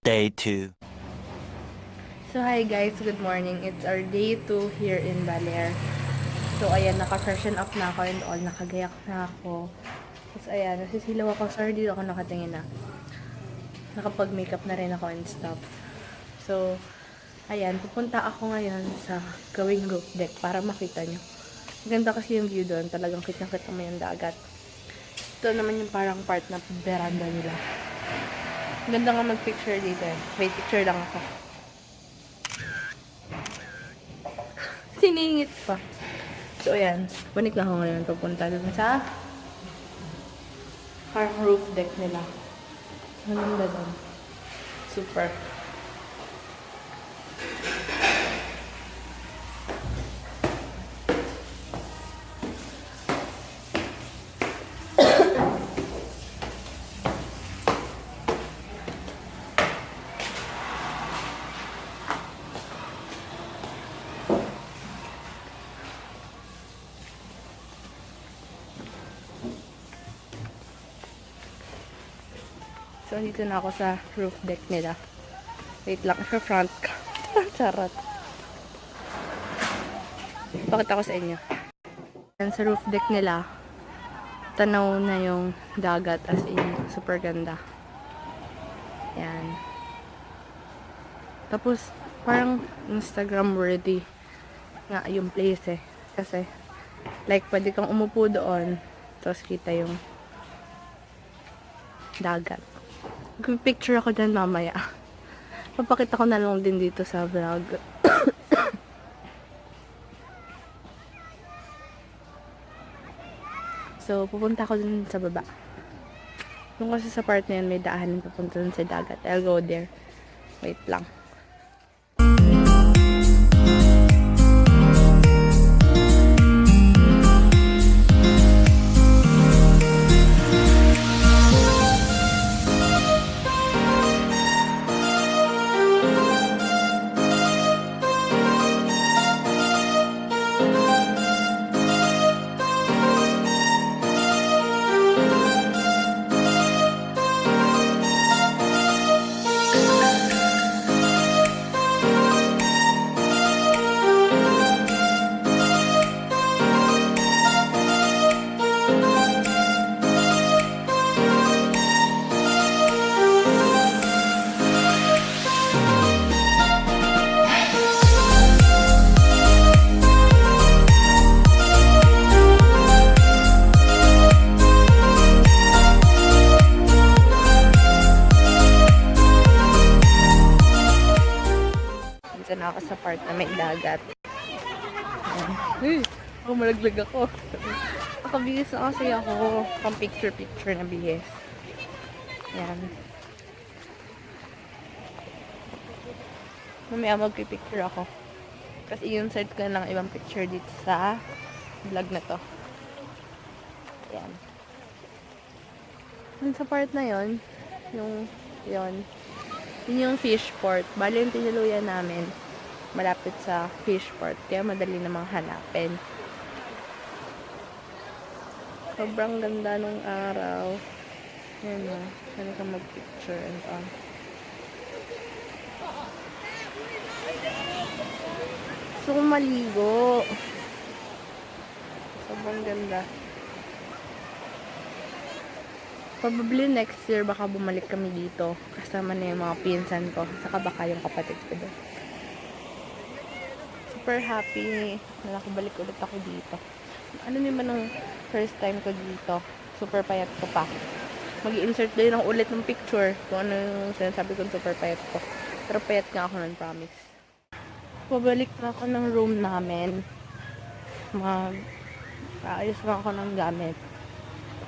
Day 2. So hi guys, good morning. It's our day 2 here in Baler. So ayan, naka-freshen up na ako and all, nakagayak na ako. Tapos ayan, nasisilaw ako. Sorry, dito ako nakatingin na. Nakapag-makeup na rin ako and stuff. So, ayan, pupunta ako ngayon sa gawing roof deck para makita nyo. Ganda kasi yung view doon. Talagang kitang-kita mo yung dagat. Ito naman yung parang part na veranda nila. Ganda nga mag-picture dito eh. Wait, picture lang ako. Siningit pa. So, ayan. Banik lang ako ngayon. Pupunta dun sa parang roof deck nila. Maganda dun. Super. So, dito na ako sa roof deck nila. Wait lang, sa front ka. Charot. Pakita ko sa inyo. Yan, sa roof deck nila, tanaw na yung dagat as in, super ganda. Yan. Tapos, parang Instagram worthy nga yung place eh. Kasi, like, pwede kang umupo doon, tapos kita yung dagat. Mag-picture ako dyan mamaya. Papakita ko na lang din dito sa vlog. So, pupunta ako dun sa baba. Doon kasi sa part na yun, may daanan papunta dun sa dagat. I'll go there. Wait lang. Na ako sa part na may dagat. Uy, malaglag ako. Nakabihis na kasi ako. Pang picture na bihis. Yan. Mamaya mag-picture ako. Kasi i-insert ko lang ibang picture dito sa vlog na to. Yan. Dun sa part na yon, yun yung fish port. Bali yung tinuluyan namin malapit sa fish port, kaya madali namang hanapin. Sobrang ganda nung araw. Yan o, saan ka mag-picture and all. Gusto kong maligo. Sobrang ganda. Probably next year baka bumalik kami dito. Kasama na yung mga pinsan ko. Saka baka yung kapatid ko doon. Super happy na nakabalik ulit ako dito. Ano naman ang first time ko dito? Super payat ko pa. Mag-i-insert din ng ulit ng picture kung ano yung sinasabi kong super payat ko. Pero payat nga ako nun, promise. Pabalik na ako ng room namin. Mag-aayos na ako ng gamit.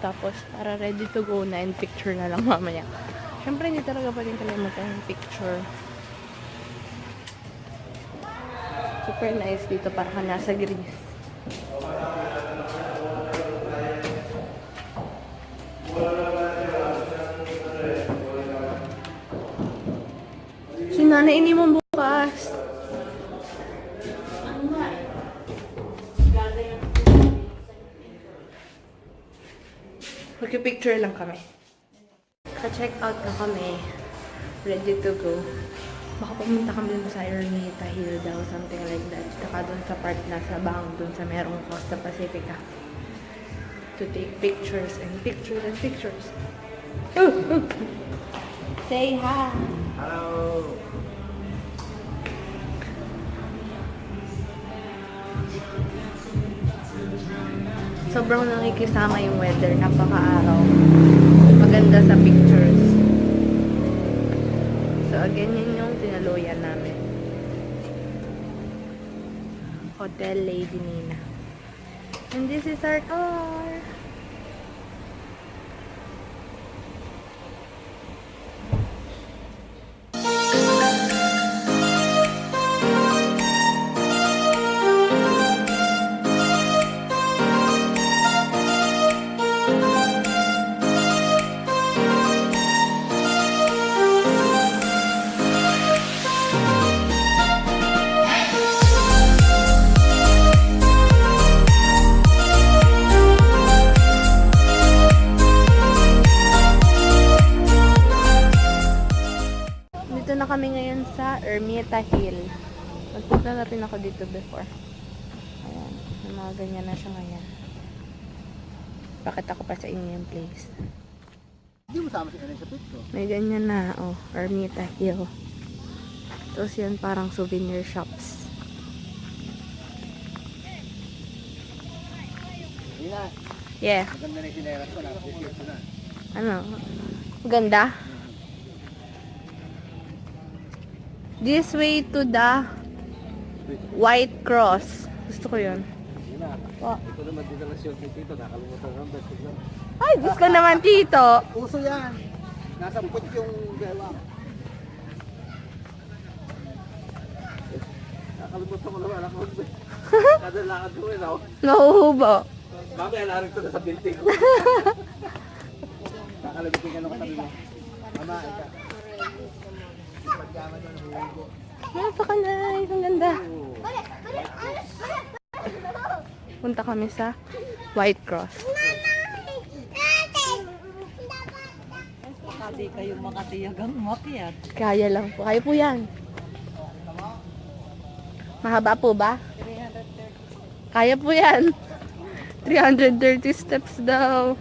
Tapos, para ready to go na and picture na lang mamaya. Siyempre, hindi talaga pa rin kalimutan yung picture. Super nice dito, para ka nasa Greece. Si nanay ini mo bukas. Magpipicture lang kami. Ka-check out na kami. ready to go. Baka pumunta kami dun sa Ermita Hill daw, something like that. Saka dun sa part na sa Bang, dun sa merong Costa Pacifica. To take pictures and pictures and pictures. Say hi! Hello! Sobrang nakikisama yung weather, napaka-araw. Maganda sa pictures. So again, yun yung tinaluyan namin. Hotel Lady Nina. And this is our car. Dito na kami ngayon sa Ermita Hill. Nagpunta na rin ako dito before. Ayan. Yung mga ganyan na siya ngayon. Bakit ako pa sa inyo yung place? Hindi mo sama si Ellen sa picture. May ganyan na, oh. Ermita Hill. Tapos yan parang souvenir shops. Rina, Yeah. maganda na yung sineras ko. Nakapicture ko na. Ano? Ganda? This way to the White Cross. Gusto ko yun. Rina, Oh. ito naman din ang show dito. Nakalimutan ko ang best lang. Ay, Diyos ko naman, Tito. Puso yan. Nasa put yung bela. Nakalimutan ko naman ako. Kada lakad ko rin ako. Nahuhubo. Mamaya narin ko na sa binti ko. Nakalimutan ka lang kami mo. Mama, ika. Pagkaman yung hugo. Napaka-nice. Ang ganda. Punta kami sa White Cross. Hindi kayo makatiyagang umakyat. Kaya lang po. Kaya po yan. Mahaba po ba? 330. Kaya po yan. 330 steps daw.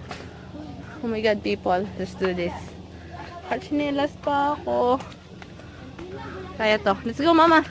Oh my God, people. Let's do this. Chinelas pa ako. Kaya to. Let's go, mama.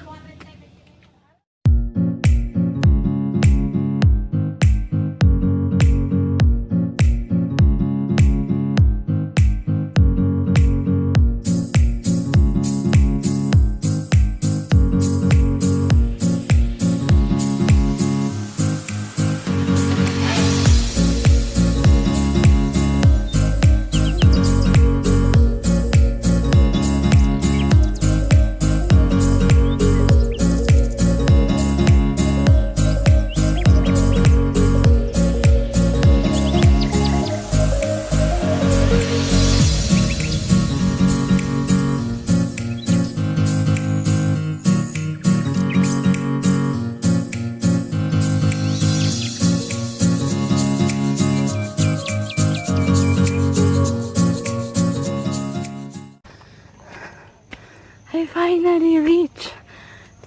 I finally reached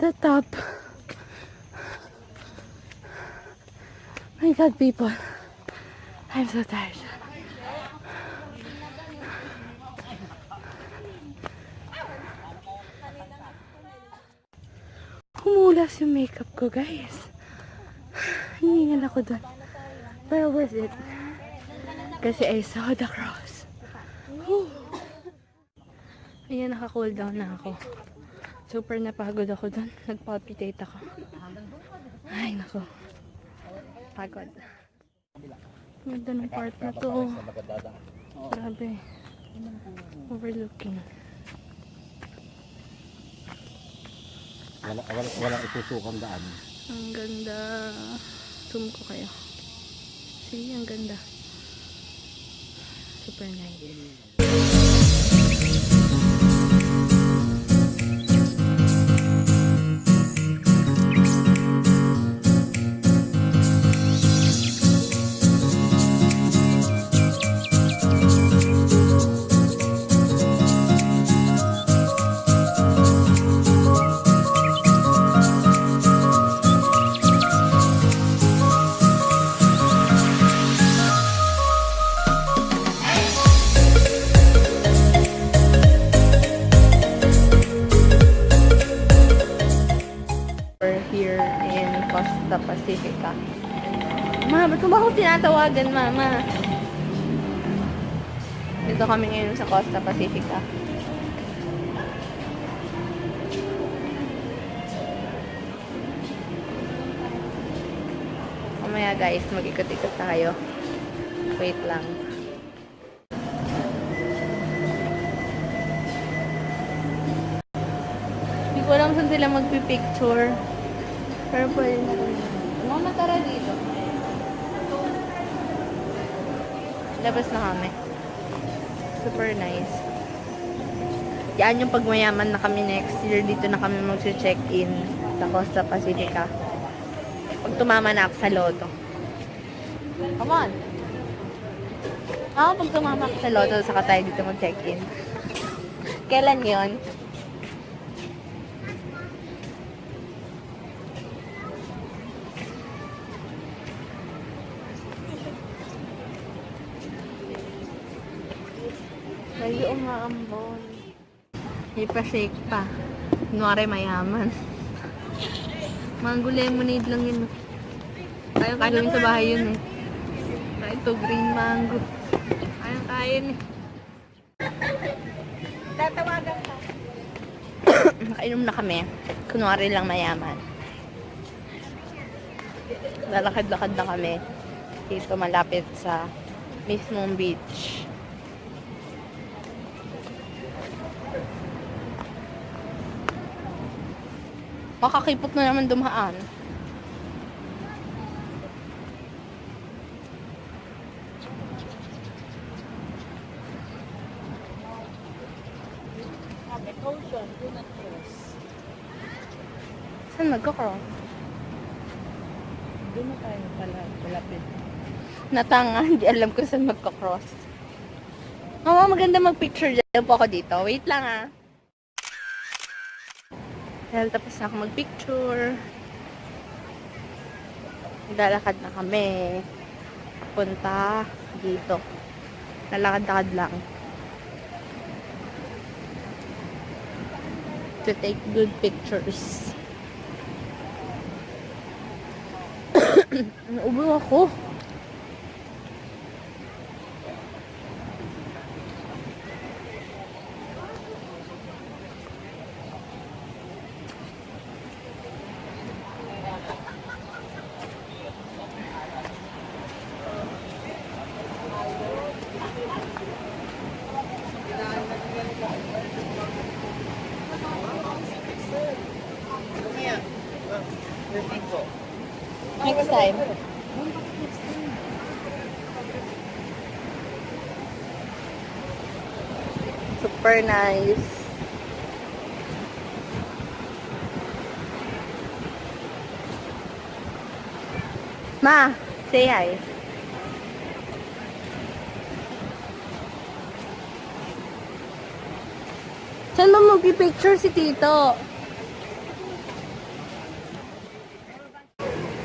the top. My God, people. I'm so tired. Humulas yung makeup ko, guys. Hiningal ako dun. Pero worth it. Kasi I saw the cross. Whew. Ayan, naka-cool down na ako. Super napagod ako dun. Nag-palpitate ako. Ay, nako. Pagod. Ganda ng part na to. Grabe. Overlooking. Walang itusukang daan. Ang ganda. Zoom ko kayo. See, ang ganda. Super nice. Pacifica. Ma, ba't mo ba ako tinatawagan, Mama? Dito kami ngayon sa Costa Pacifica. Mamaya guys, mag-ikot-ikot tayo. Wait lang. Hindi ko alam saan sila magpipicture. Pero pwede na rin. Mama, tara dito. Labas na kami. Super nice. Yan yung pagmayaman na kami next year. Dito na kami mag-check-in sa Costa Pacifica. Pag tumama na ako sa loto. Come on. Pag tumama ako sa loto, saka tayo dito mag-check-in. Kailan yon? Medyo umaambon. May pa-shake pa. Kunwari mayaman. Mango lemonade lang yun. Kayang kagawin sa bahay yun eh. Ito, green mango. Kayang kain eh. Tatawagan ka. Nakainom na kami. Kunwari lang mayaman. Lalakad-lakad na kami. Dito malapit sa mismong beach. Makakipot na naman dumaan. Ocean, do not cross. Saan magka-cross? Doon na tayo pala, malapit. Natanga, hindi alam ko saan magka-cross. Mama, maganda mag-picture dyan po ako dito. Wait lang ah. Dahil tapos na ako mag-picture. Lalakad na kami. Punta dito. Lalakad-lakad lang. To take good pictures. Naubo ako. Next time. Super nice. Ma, say hi. Saan mo magpipicture si Tito?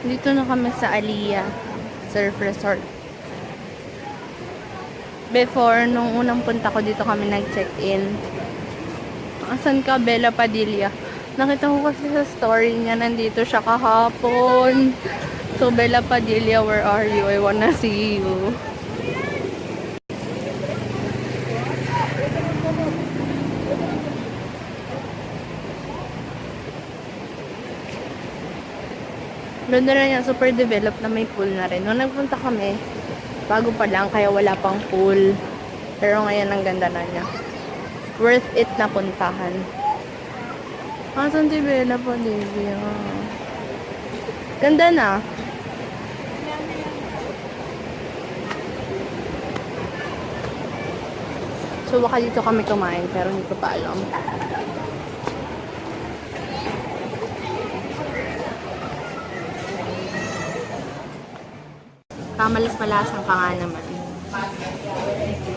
Dito na kami sa Aliyah Surf Resort. Before, nung unang punta ko dito kami nag-check-in. Asan ka, Bella Padilla? Nakita ko kasi sa story niya, nandito siya kahapon. So, Bella Padilla, where are you? I wanna see you. Ganda na yan, super developed na may pool na rin. Nung nagpunta kami, bago pa lang, kaya wala pang pool. Pero ngayon, ang ganda na niya. Worth it na puntahan. Asan si Bella pa, Divya? Ganda na. So, baka dito kami kumain, pero hindi ko pa alam. Kamalas-malasan pa nga naman.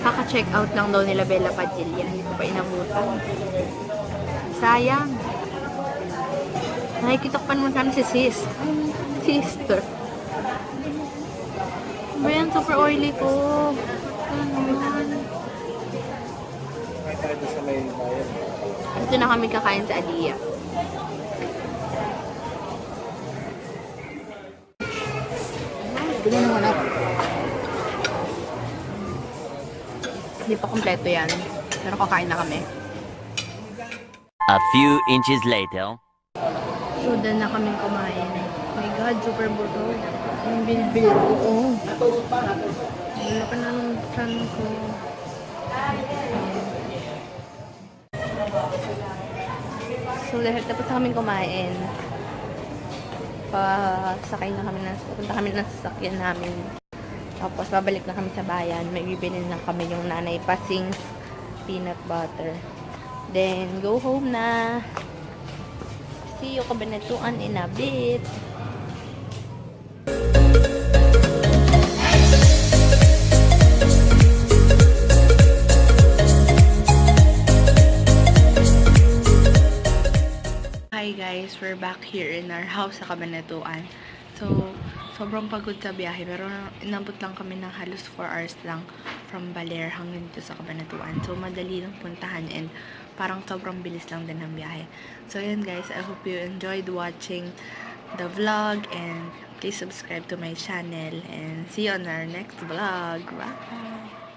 Kaka-check out lang daw nila Bella Padilla. Hindi ko pa inabutan. Sayang. Nakikita ko pa naman kami si sister. Ba yan? Super oily ko. Dito na kami kakain sa Aliyah. Tingnan mo anak. Hindi pa kompleto yan. Pero kakain na kami. A few inches later. So, done na kaming kumain. Oh my God, super busog. Yung bilbil ko. Oh. Wala pa na ng chan ko. So, dahil tapos na kaming kumain, pasakay na kami pupunta kami ng sasakyan namin. Tapos, babalik na kami sa bayan. May bibinin lang kami yung nanay Pasing's peanut butter. Then, go home na. See you kabanatuan in a bit. Hi guys, we're back here in our house sa Cabanatuan. So, sobrang pagod sa biyahe pero inabot lang kami ng halos 4 hours lang from Baler hanggang dito sa Cabanatuan. So, madali lang puntahan and parang sobrang bilis lang din ng biyahe. So, yun guys, I hope you enjoyed watching the vlog and please subscribe to my channel and see you on our next vlog. Bye!